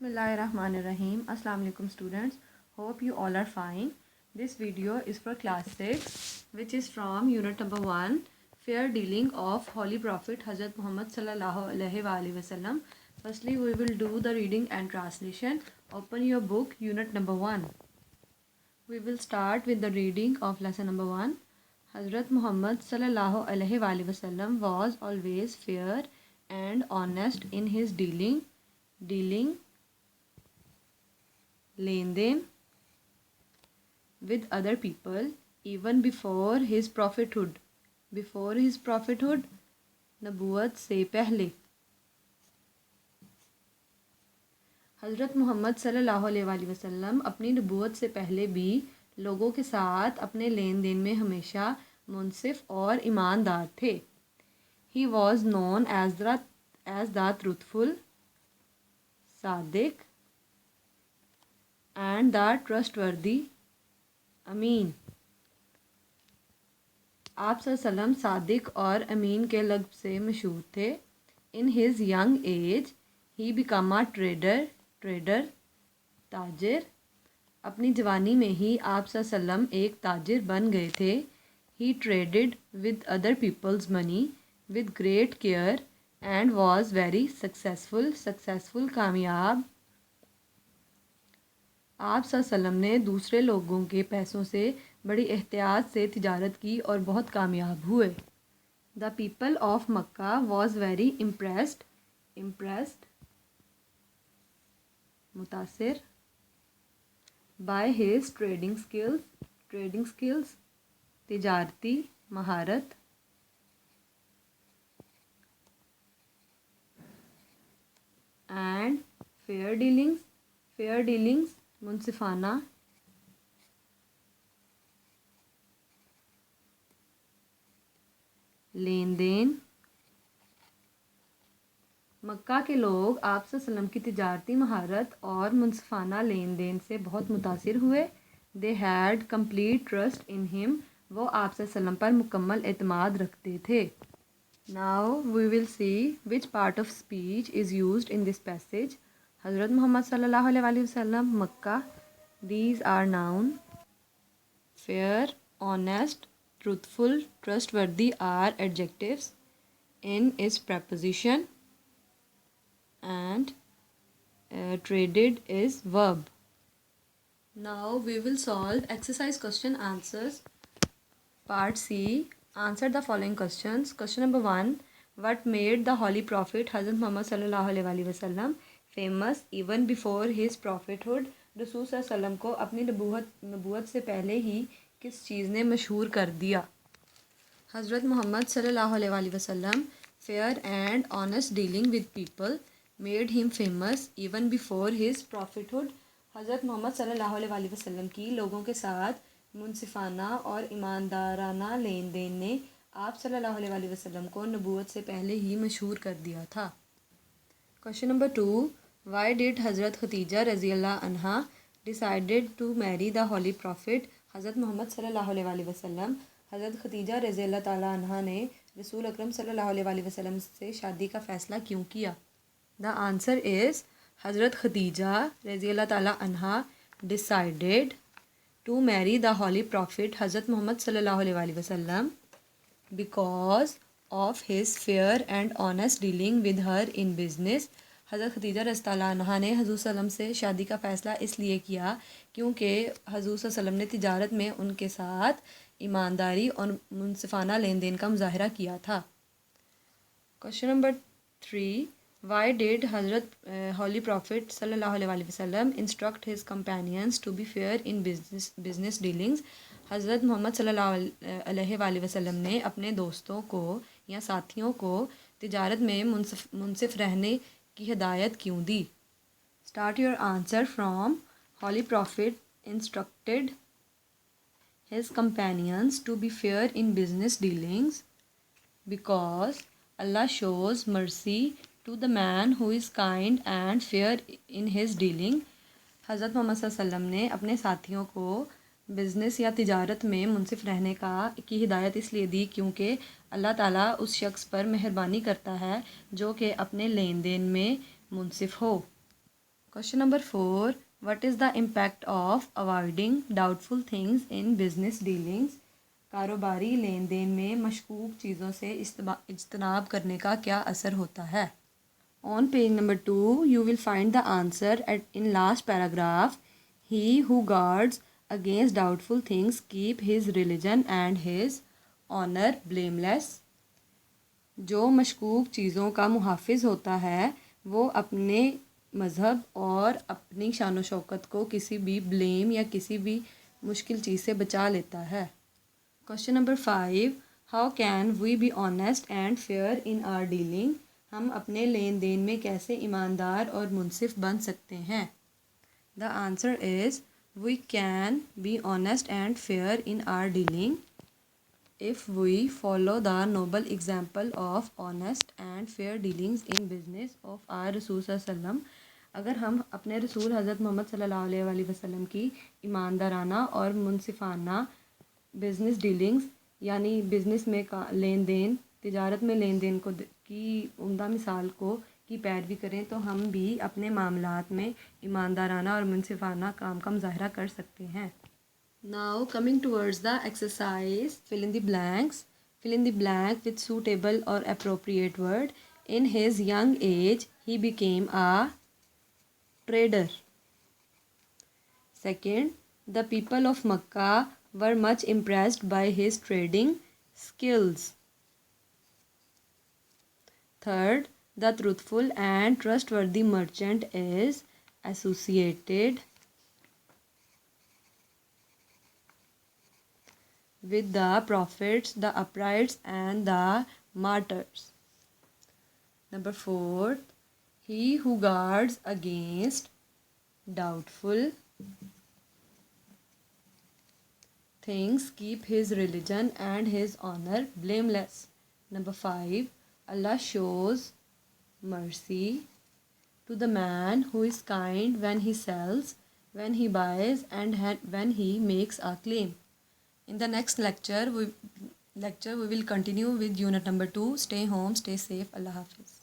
Bismillahirrahmanirrahim. Assalamu alaikum students. Hope you all are fine. This video is for class 6, which is from unit number 1, Fair Dealing of Holy Prophet Hazrat Muhammad sallallahu alaihi wasallam. Firstly, we will do the reading and translation. Open your book, unit number 1. We will start with the reading of lesson number 1. Hazrat Muhammad sallallahu alaihi wasallam was always fair and honest in his dealing, लेन-देन with other people even before his prophethood, नबूवत से पहले। हज़रत मोहम्मद सल्लल्लाहु अलैहि वसल्लम अपनी नबूवत से पहले भी लोगों के साथ अपने लेन देन में हमेशा मुनसिफ और ईमानदार थे। He was known as the truthful, Sadiq and the trustworthy, अमीन। आप सल्लम सादिक और अमीन के लक़्ब से मशहूर थे। In his young age he became a trader, ताजिर। अपनी जवानी में ही आप सल्लम एक ताजिर बन गए थे। He traded with other people's money with great care and was very successful, कामयाब। आप सल्लम ने दूसरे लोगों के पैसों से बड़ी एहतियात से तिजारत की और बहुत कामयाब हुए। The people of Makkah was very impressed, मुतासिर by his trading skills, तिजारती महारत। And fair dealings, मुनसिफाना। लेन देन। मक्का के लोग आप सल्लम की तिजारती महारत और मुनसिफाना लेन देन से बहुत मुतासिर हुए। They had complete trust in him, वो आप सल्लम पर मुकम्मल एतमाद रखते थे। Now we will see which part of speech is used in this passage. हज़रत मोहम्मद सल्लल्लाहु अलैहि वसल्लम, मक्का। These are noun. Fair, honest, truthful, trustworthy are adjectives. In is preposition and traded is verb. Now we will solve exercise question answers. Part C. Answer the following questions. Question number 1. What made the Holy Prophet Hazrat Muhammad sallallahu alaihi wasallam famous even before his prophethood? रसूल सल्लम को अपनी नबूवत से पहले ही किस चीज़ ने मशहूर कर दिया? हज़रत मोहम्मद सल्लल्लाहु अलैहि वसल्लम fair and honest dealing with people made him famous even before his prophethood. हज़रत मोहम्मद सल्लल्लाहु अलैहि वसल्लम की लोगों के साथ मुनसिफाना और ईमानदाराना लेन देन ने आप सल्लल्लाहु अलैहि वसल्लम को नबूवत से पहले ही मशहूर कर दिया था। Question number 2. Why did Hazrat Khadija रज़ियल्लाहु अन्हा decided to marry the Holy Prophet? हज़रत मोहम्मद सल्लल्लाहु अलैहि वसल्लम हज़रत खदीजा रज़ियल्लाहु ताला अन्हा ने रसूल अकरम सल्लल्लाहु अलैहि वसल्लम से शादी का फ़ैसला क्यों किया? The answer is हज़रत खदीजा रज़ियल्लाहु ताला अन्हा decided to marry the Holy Prophet हज़रत मोहम्मद सल्लल्लाहु अलैहि वसल्लम because of his fair and honest dealing with her in business। हज़रत खदीजा रज़ियल्लाहु अन्हा ने हज़ूर सल्लम से शादी का फ़ैसला इसलिए किया क्योंकि हज़ूर सल्लम ने तिजारत में उनके साथ ईमानदारी और मुनसिफाना लेन देन का मुज़ाहरा किया था। Question number 3. वाई डिड हज़रत होली प्रॉफिट सल्लल्लाहु अलैहि वसल्लम instruct his companions to be fair in business dealings? हज़रत मोहम्मद सल्लल्लाहु अलैहि वसल्लम ने अपने दोस्तों को या साथियों को तिजारत में मुनसिफ रहने की हिदायत क्यों दी? Start your answer from holy prophet instructed his companions to be fair in business dealings because Allah shows mercy to the man who is kind and fair in his dealing। हज़रत मोहम्मद सल्लल्लाहु अलैहि वसल्लम ने अपने साथियों को बिज़नेस या तिजारत में मुनसिफ रहने की हिदायत इसलिए दी क्योंकि अल्लाह ताला उस शख्स पर मेहरबानी करता है जो कि अपने लेन देन में मुनसिफ हो। Question number 4. What is the impact of avoiding doubtful things in business dealings? कारोबारी लेन देन में मशकूक चीज़ों से इज्तनाब करने का क्या असर होता है? On page number 2, you will find the answer in last paragraph. He who guards against doubtful things keep his religion and his honor blameless. जो मशकूक चीज़ों का मुहाफ़िज़ होता है वो अपने मज़हब और अपनी शान व शौकत को किसी भी ब्लेम या किसी भी मुश्किल चीज़ से बचा लेता है. Question number 5. How can we be honest and fair in our dealing? हम अपने लेन देन में कैसे ईमानदार और मुनसिफ बन सकते हैं? The answer is we can be honest and fair in our dealing if we follow the noble example of honest and fair dealings in business of our रसूल सल्लम. अगर हम अपने रसूल हज़रत मोहम्मद सल्लल्लाहु अलैहि वसल्लम की ईमानदाराना और मुनसिफाना बिज़नेस डीलिंग्स यानी बिज़नेस में का लेन देन तिजारत में लेन देन को की उम्दा मिसाल को की पैरवी करें तो हम भी अपने मामलात में ईमानदाराना और मुनसिफाना काम का मुज़ाहरा कर सकते हैं. Now coming towards the exercise, fill in the blanks. Fill in the blank with suitable or appropriate word. In his young age, he became a trader. Second, the people of Makkah were much impressed by his trading skills. Third, the truthful and trustworthy merchant is associated with the prophets, the uprights, and the martyrs. Number 4, he who guards against doubtful things keep his religion and his honor blameless. Number 5, Allah shows mercy to the man who is kind when he sells, when he buys, and when he makes a claim. In the next lecture, we will continue with unit number 2. Stay home, stay safe. Allah Hafiz.